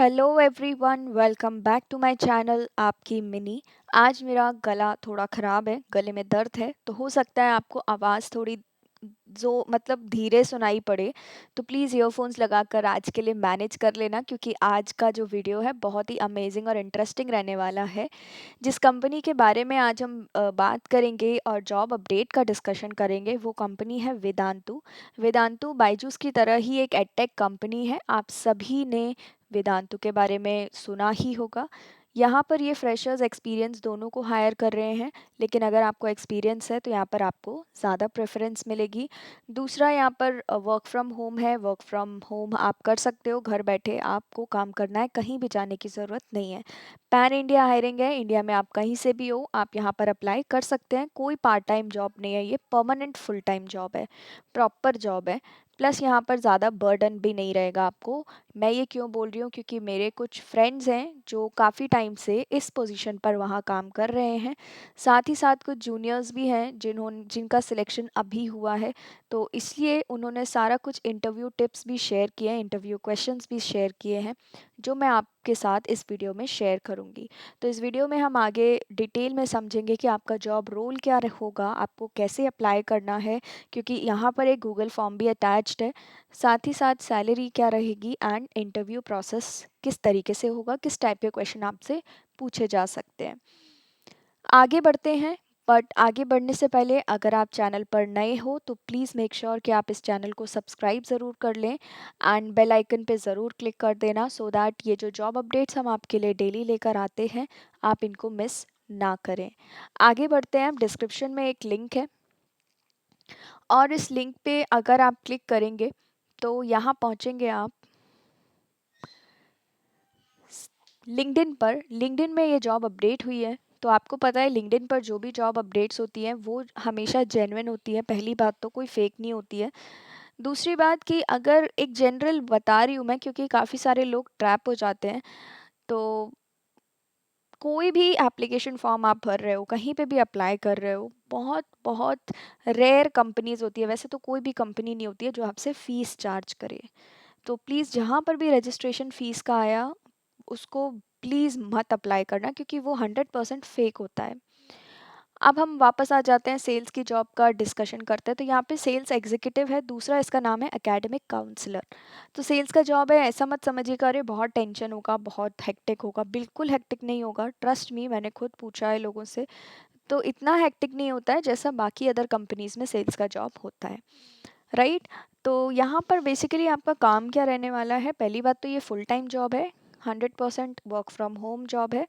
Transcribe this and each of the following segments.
Hello everyone, welcome back to my channel आपकी Mini. आज मेरा गला थोड़ा ख़राब है, गले में दर्द है, तो हो सकता है आपको आवाज़ थोड़ी जो मतलब धीरे सुनाई पड़े। तो प्लीज़ ईयरफोन्स लगाकर आज के लिए मैनेज कर लेना, क्योंकि आज का जो वीडियो है बहुत ही अमेजिंग और इंटरेस्टिंग रहने वाला है। जिस कंपनी के बारे में आज हम बात करेंगे और जॉब अपडेट का डिस्कशन करेंगे, वो कंपनी है वेदांतु। वेदांतु बायजूस की तरह ही एक एडटेक कंपनी है। आप सभी ने वेदांतु के बारे में सुना ही होगा। यहाँ पर ये फ्रेशर्स एक्सपीरियंस दोनों को हायर कर रहे हैं, लेकिन अगर आपको एक्सपीरियंस है तो यहाँ पर आपको ज़्यादा प्रेफरेंस मिलेगी। दूसरा, यहाँ पर वर्क फ्रॉम होम है। वर्क फ्रॉम होम आप कर सकते हो, घर बैठे आपको काम करना है, कहीं भी जाने की ज़रूरत नहीं है। पैन इंडिया हायरिंग है, इंडिया में आप कहीं से भी हो आप यहाँ पर अप्लाई कर सकते हैं। कोई पार्ट टाइम जॉब नहीं है, ये परमानेंट फुल टाइम जॉब है, प्रॉपर जॉब है। प्लस यहाँ पर ज़्यादा बर्डन भी नहीं रहेगा आपको। मैं ये क्यों बोल रही हूँ, क्योंकि मेरे कुछ फ्रेंड्स हैं जो काफ़ी टाइम से इस पोजीशन पर वहाँ काम कर रहे हैं। साथ ही साथ कुछ जूनियर्स भी हैं जिनका सिलेक्शन अभी हुआ है। तो इसलिए उन्होंने सारा कुछ इंटरव्यू टिप्स भी शेयर किए हैं, इंटरव्यू क्वेश्चंस भी शेयर किए हैं, जो मैं आपके साथ इस वीडियो में शेयर करूँगी। तो इस वीडियो में हम आगे डिटेल में समझेंगे कि आपका जॉब रोल क्या होगा, आपको कैसे अप्लाई करना है, क्योंकि यहाँ पर एक गूगल फॉर्म भी अटैच्ड है। साथ ही साथ सैलरी क्या रहेगी एंड इंटरव्यू प्रोसेस किस तरीके से होगा, किस टाइप के क्वेश्चन आपसे पूछे जा सकते हैं। आगे बढ़ते हैं, बट आगे बढ़ने से पहले अगर आप चैनल पर नए हो तो प्लीज़ मेक श्योर कि आप इस चैनल को सब्सक्राइब ज़रूर कर लें एंड बेल आइकन पे ज़रूर क्लिक कर देना, सो दैट ये जो जॉब अपडेट्स हम आपके लिए डेली लेकर आते हैं आप इनको मिस ना करें। आगे बढ़ते हैं, डिस्क्रिप्शन में एक लिंक है और इस लिंक पे अगर आप क्लिक करेंगे तो यहाँ पहुँचेंगे आप लिंक्डइन पर। लिंक्डइन में ये जॉब अपडेट हुई है, तो आपको पता है लिंक्डइन पर जो भी जॉब अपडेट्स होती हैं वो हमेशा जेन्युइन होती है। पहली बात तो कोई फेक नहीं होती है। दूसरी बात कि अगर एक जनरल बता रही हूँ मैं, क्योंकि काफ़ी सारे लोग ट्रैप हो जाते हैं। तो कोई भी एप्लीकेशन फॉर्म आप भर रहे हो, कहीं पे भी अप्लाई कर रहे हो, बहुत बहुत रेयर कंपनीज होती है, वैसे तो कोई भी कंपनी नहीं होती है जो आपसे फ़ीस चार्ज करे। तो प्लीज़ जहाँ पर भी रजिस्ट्रेशन फ़ीस का आया उसको प्लीज़ मत अप्लाई करना, क्योंकि वो 100% फेक होता है। अब हम वापस आ जाते हैं, सेल्स की जॉब का डिस्कशन करते हैं। तो यहाँ पे सेल्स एग्जीक्यूटिव है, दूसरा इसका नाम है एकेडमिक काउंसलर। तो सेल्स का जॉब है, ऐसा मत समझिएगा अरे बहुत टेंशन होगा, बहुत हेक्टिक होगा, बिल्कुल हेक्टिक नहीं होगा। ट्रस्ट मी, मैंने खुद पूछा है लोगों से, तो इतना हेक्टिक नहीं होता है जैसा बाकी अदर कंपनीज में सेल्स का जॉब होता है, राइट। तो यहाँ पर बेसिकली आपका काम क्या रहने वाला है, पहली बात तो ये फुल टाइम जॉब है, 100% वर्क फ्रॉम होम जॉब है।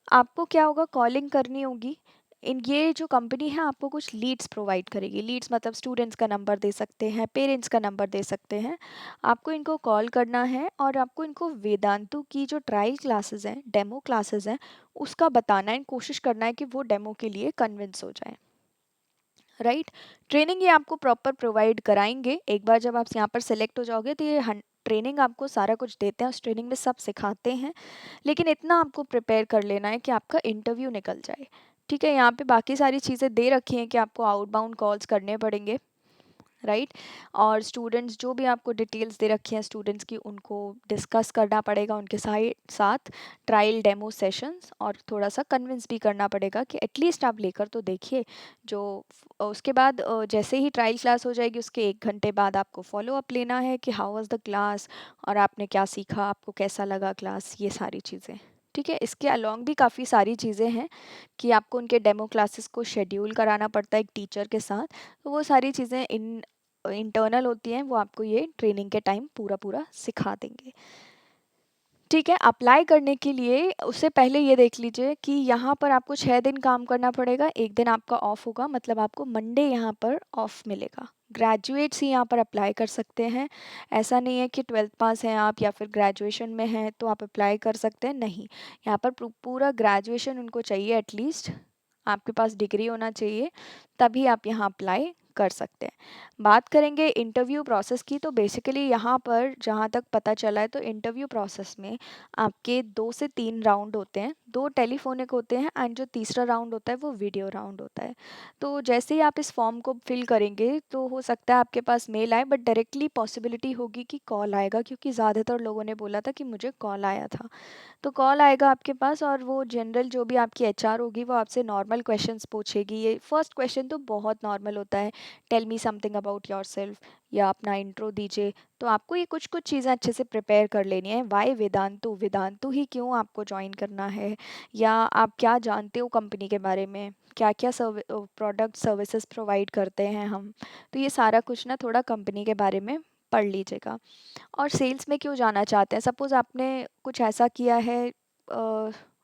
आपको क्या होगा, कॉलिंग करनी होगी। इन ये जो कंपनी है आपको कुछ लीड्स प्रोवाइड करेगी। लीड्स मतलब स्टूडेंट्स का नंबर दे सकते हैं, पेरेंट्स का नंबर दे सकते हैं। आपको इनको कॉल करना है और आपको इनको वेदांतु की जो ट्रायल क्लासेस हैं, डेमो क्लासेस हैं, उसका बताना है, कोशिश करना है कि वो डेमो के लिए कन्विंस हो जाए, राइट। ट्रेनिंग ये आपको प्रॉपर प्रोवाइड कराएंगे। एक बार जब आप यहाँ पर सेलेक्ट हो जाओगे तो ये ट्रेनिंग आपको सारा कुछ देते हैं, उस ट्रेनिंग में सब सिखाते हैं। लेकिन इतना आपको प्रिपेयर कर लेना है कि आपका इंटरव्यू निकल जाए, ठीक है। यहाँ पे बाकी सारी चीज़ें दे रखी हैं कि आपको आउटबाउंड कॉल्स करने पड़ेंगे, राइट। और स्टूडेंट्स जो भी आपको डिटेल्स दे रखी हैं स्टूडेंट्स की, उनको डिस्कस करना पड़ेगा उनके साथ ट्रायल डेमो सेशंस, और थोड़ा सा कन्विंस भी करना पड़ेगा कि एटलीस्ट आप लेकर तो देखिए। जो उसके बाद जैसे ही ट्रायल क्लास हो जाएगी उसके 1 घंटे बाद आपको फॉलो अप लेना है कि हाउ वाज द क्लास, और आपने क्या सीखा, आपको कैसा लगा क्लास, ये सारी चीज़ें, ठीक है। इसके अलोंग भी काफ़ी सारी चीज़ें हैं कि आपको उनके डेमो क्लासेस को शेड्यूल कराना पड़ता है एक टीचर के साथ। तो वो सारी चीज़ें इंटरनल होती हैं, वो आपको ये ट्रेनिंग के टाइम पूरा पूरा सिखा देंगे, ठीक है। अप्लाई करने के लिए उससे पहले ये देख लीजिए कि यहाँ पर आपको 6 दिन काम करना पड़ेगा, एक दिन आपका ऑफ होगा, मतलब आपको मंडे यहाँ पर ऑफ मिलेगा। ग्रेजुएट्स ही यहाँ पर अप्लाई कर सकते हैं। ऐसा नहीं है कि 12th पास हैं आप या फिर ग्रेजुएशन में हैं तो आप अप्लाई कर सकते हैं, नहीं। यहाँ पर पूरा ग्रेजुएशन उनको चाहिए, एटलीस्ट आपके पास डिग्री होना चाहिए, तभी आप यहाँ अप्लाई कर सकते हैं। बात करेंगे इंटरव्यू प्रोसेस की, तो बेसिकली यहाँ पर जहाँ तक पता चला है तो इंटरव्यू प्रोसेस में आपके 2 से 3 राउंड होते हैं, 2 टेलीफोनिक होते हैं एंड जो तीसरा राउंड होता है वो वीडियो राउंड होता है। तो जैसे ही आप इस फॉर्म को फिल करेंगे तो हो सकता है आपके पास मेल आए, बट डायरेक्टली पॉसिबिलिटी होगी कि कॉल आएगा, क्योंकि ज़्यादातर लोगों ने बोला था कि मुझे कॉल आया था। तो कॉल आएगा आपके पास और वो जनरल जो भी आपकी एचआर होगी वो आपसे नॉर्मल क्वेश्चंस पूछेगी। ये फर्स्ट क्वेश्चन तो बहुत नॉर्मल होता है, tell me something about yourself, या अपना इंट्रो दीजिए। तो आपको ये कुछ कुछ चीज़ें अच्छे से प्रिपेयर कर लेनी है। वाई वेदांतु, वेदांतु ही क्यों आपको ज्वाइन करना है, या आप क्या जानते हो कंपनी के बारे में, क्या क्या प्रोडक्ट सर्विसेज प्रोवाइड करते हैं हम। तो ये सारा कुछ ना थोड़ा कंपनी के बारे में पढ़ लीजिएगा। और सेल्स में क्यों जाना चाहते हैं, सपोज़ आपने कुछ ऐसा किया है,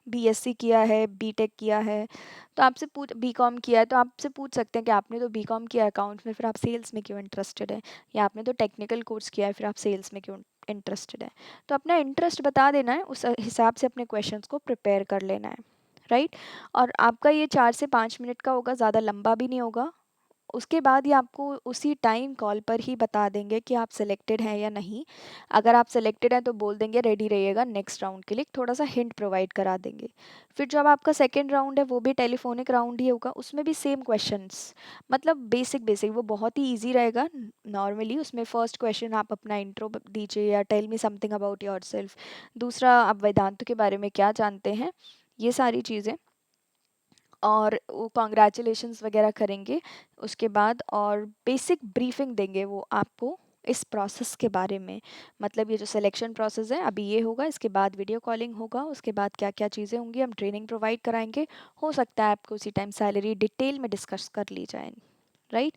बीएससी किया है, बीटेक किया है, तो आपसे पूछ बीकॉम किया है तो आपसे पूछ सकते हैं कि आपने तो बीकॉम किया अकाउंट्स में, फिर आप सेल्स में क्यों इंटरेस्टेड है, या आपने तो टेक्निकल कोर्स किया है फिर आप सेल्स में क्यों इंटरेस्टेड है। तो अपना इंटरेस्ट बता देना है, उस हिसाब से अपने क्वेश्चंस को प्रिपेयर कर लेना है, राइट। और आपका ये 4 से 5 मिनट का होगा, ज़्यादा लंबा भी नहीं होगा। उसके बाद ये आपको उसी टाइम कॉल पर ही बता देंगे कि आप सिलेक्टेड हैं या नहीं। अगर आप सिलेक्टेड हैं तो बोल देंगे रेडी रहिएगा नेक्स्ट राउंड के लिए, थोड़ा सा हिंट प्रोवाइड करा देंगे। फिर जब आपका सेकेंड राउंड है वो भी टेलीफोनिक राउंड ही होगा, उसमें भी सेम क्वेश्चंस, मतलब बेसिक बेसिक, वो बहुत ही ईजी रहेगा। नॉर्मली उसमें फर्स्ट क्वेश्चन आप अपना इंट्रो दीजिए या tell me something about yourself. दूसरा आप वेदांत के बारे में क्या जानते हैं, ये सारी चीज़ें। और वो कॉन्ग्रेचुलेशंस वगैरह करेंगे उसके बाद, और बेसिक ब्रीफिंग देंगे वो आपको इस प्रोसेस के बारे में। मतलब ये जो सिलेक्शन प्रोसेस है अभी ये होगा, इसके बाद वीडियो कॉलिंग होगा, उसके बाद क्या क्या चीज़ें होंगी, हम ट्रेनिंग प्रोवाइड कराएंगे। हो सकता है आपको उसी टाइम सैलरी डिटेल में डिस्कस कर ली जाए, राइट।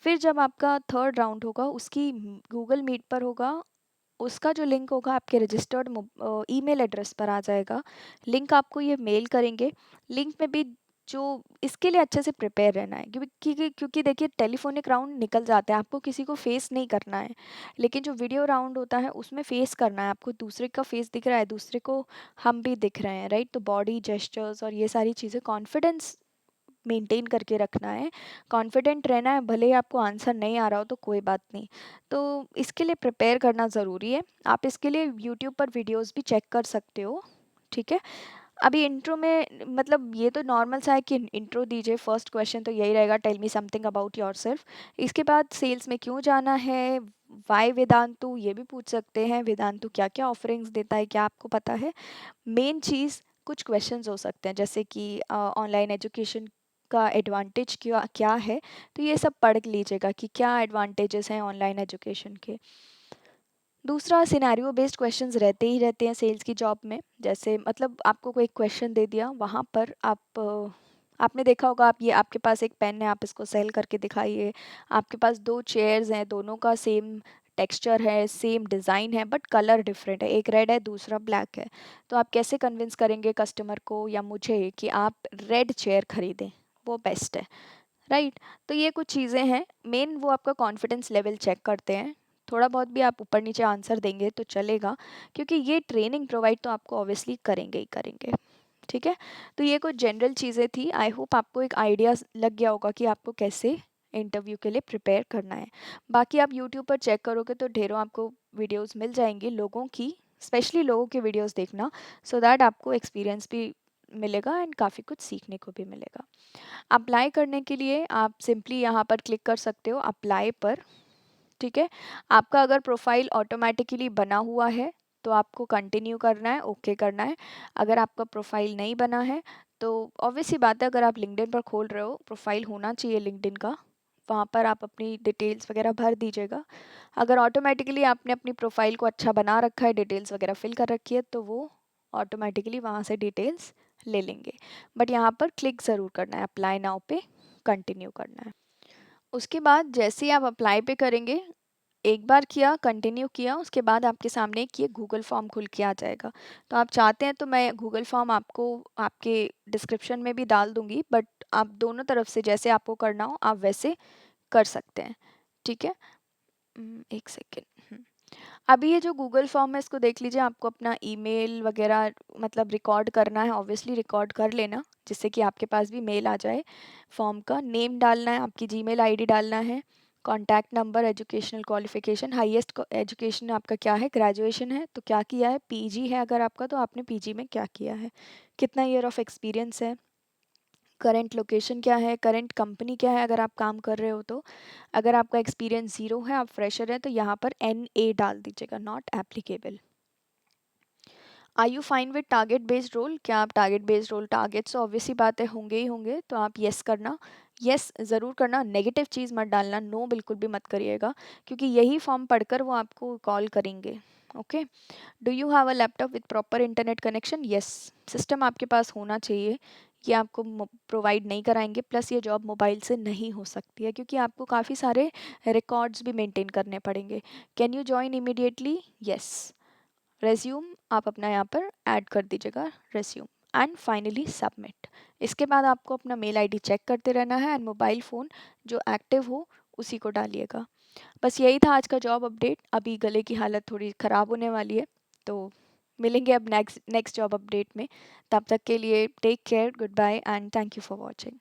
फिर जब आपका थर्ड राउंड होगा उसकी गूगल मीट पर होगा, उसका जो लिंक होगा आपके रजिस्टर्ड ईमेल एड्रेस पर आ जाएगा। लिंक आपको ये मेल करेंगे। लिंक में भी जो, इसके लिए अच्छे से प्रिपेयर रहना है, क्योंकि देखिए टेलीफोनिक राउंड निकल जाता है, आपको किसी को फेस नहीं करना है। लेकिन जो वीडियो राउंड होता है उसमें फेस करना है, आपको दूसरे का फेस दिख रहा है, दूसरे को हम भी दिख रहे हैं, राइट। तो बॉडी जेस्चर्स और ये सारी चीज़ें, कॉन्फिडेंस मेंटेन करके रखना है, कॉन्फिडेंट रहना है, भले ही आपको आंसर नहीं आ रहा हो तो कोई बात नहीं। तो इसके लिए प्रिपेयर करना ज़रूरी है। आप इसके लिए यूट्यूब पर वीडियोस भी चेक कर सकते हो, ठीक है। अभी इंट्रो में मतलब ये तो नॉर्मल सा है कि इंट्रो दीजिए, फर्स्ट क्वेश्चन तो यही रहेगा, tell me something about yourself. इसके बाद सेल्स में क्यों जाना है, वाई वेदांतु, ये भी पूछ सकते हैं, वेदांतु क्या क्या ऑफरिंग्स देता है क्या आपको पता है। मेन चीज़, कुछ क्वेश्चंस हो सकते हैं जैसे कि ऑनलाइन एजुकेशन का एडवांटेज क्या क्या है, तो ये सब पढ़ लीजिएगा कि क्या एडवांटेजेस हैं ऑनलाइन एजुकेशन के। दूसरा, सिनेरियो बेस्ड क्वेश्चंस रहते ही रहते हैं सेल्स की जॉब में। जैसे मतलब आपको कोई क्वेश्चन दे दिया, वहाँ पर आप आपने देखा होगा, आप ये आपके पास एक पेन है, आप इसको सेल करके दिखाइए। आपके पास 2 चेयर्स हैं, दोनों का सेम टेक्सचर है, सेम डिज़ाइन है, बट कलर डिफरेंट है, एक रेड है दूसरा ब्लैक है। तो आप कैसे कन्विंस करेंगे कस्टमर को या मुझे कि आप रेड चेयर खरीदें, वो बेस्ट है, राइट। तो ये कुछ चीज़ें हैं, मेन वो आपका कॉन्फिडेंस लेवल चेक करते हैं। थोड़ा बहुत भी आप ऊपर नीचे आंसर देंगे तो चलेगा, क्योंकि ये ट्रेनिंग प्रोवाइड तो आपको ऑब्वियसली करेंगे ही करेंगे, ठीक है। तो ये कुछ जनरल चीज़ें थी, आई होप आपको एक आइडिया लग गया होगा कि आपको कैसे इंटरव्यू के लिए प्रिपेयर करना है। बाकी आप यूट्यूब पर चेक करोगे तो ढेरों आपको वीडियोस मिल जाएंगी लोगों की, स्पेशली लोगों के वीडियोस देखना, सो दैट आपको एक्सपीरियंस भी मिलेगा एंड काफ़ी कुछ सीखने को भी मिलेगा। अप्लाई करने के लिए आप सिंपली यहाँ पर क्लिक कर सकते हो अप्लाई पर, ठीक है। आपका अगर प्रोफाइल ऑटोमेटिकली बना हुआ है तो आपको कंटिन्यू करना है, ओके करना है। अगर आपका प्रोफाइल नहीं बना है तो ऑब्वियस सी बात है, अगर आप लिंक्डइन पर खोल रहे हो प्रोफाइल होना चाहिए लिंक्डइन का, वहाँ पर आप अपनी डिटेल्स वगैरह भर दीजिएगा। अगर ऑटोमेटिकली आपने अपनी प्रोफाइल को अच्छा बना रखा है, डिटेल्स वगैरह फिल कर रखी है, तो वो ऑटोमेटिकली वहाँ से डिटेल्स ले लेंगे। बट यहाँ पर क्लिक ज़रूर करना है, अप्लाई नाउ पे कंटिन्यू करना है। उसके बाद जैसे ही आप अप्लाई पे करेंगे, एक बार किया, कंटिन्यू किया, उसके बाद आपके सामने एक ये गूगल फॉर्म खुल के आ जाएगा। तो आप चाहते हैं तो मैं गूगल फॉर्म आपको आपके डिस्क्रिप्शन में भी डाल दूँगी, बट आप दोनों तरफ से जैसे आपको करना हो आप वैसे कर सकते हैं, ठीक है। 1 सेकेंड। अभी ये जो गूगल फॉर्म है इसको देख लीजिए, आपको अपना ईमेल वगैरह मतलब रिकॉर्ड करना है, ऑब्वियसली रिकॉर्ड कर लेना जिससे कि आपके पास भी मेल आ जाए। फॉर्म का नेम डालना है, आपकी जीमेल आईडी डालना है, contact number, educational qualification, highest education आपका क्या है, ग्रेजुएशन है तो क्या किया है, पीजी है अगर आपका तो आपने पीजी में क्या किया है, कितना ईयर ऑफ एक्सपीरियंस है, करंट लोकेशन क्या है, करंट कंपनी क्या है अगर आप काम कर रहे हो तो। अगर आपका एक्सपीरियंस ज़ीरो है, आप फ्रेशर हैं, तो यहाँ पर NA डाल दीजिएगा, not applicable. Are you fine with target based role, क्या आप target based role, targets obviously बात है होंगे ही होंगे, तो आप येस करना, येस ज़रूर करना, नेगेटिव चीज़ मत डालना, नो बिल्कुल भी मत करिएगा, क्योंकि यही फॉर्म पढ़कर वो आपको कॉल करेंगे। Okay. Do you have a laptop with proper internet connection, yes, system आपके पास होना चाहिए, ये आपको प्रोवाइड नहीं कराएंगे, प्लस ये जॉब मोबाइल से नहीं हो सकती है क्योंकि आपको काफ़ी सारे रिकॉर्ड्स भी मेंटेन करने पड़ेंगे। Can you join immediately, yes. Resume आप अपना यहाँ पर ऐड कर दीजिएगा, रेज्यूम, एंड फाइनली सबमिट। इसके बाद आपको अपना मेल आईडी चेक करते रहना है एंड मोबाइल फ़ोन जो एक्टिव हो उसी को डालिएगा। बस यही था आज का जॉब अपडेट। अभी गले की हालत थोड़ी ख़राब होने वाली है, तो मिलेंगे अब नेक्स्ट नेक्स्ट जॉब अपडेट में। तब तक के लिए take care, good bye and thank you for watching.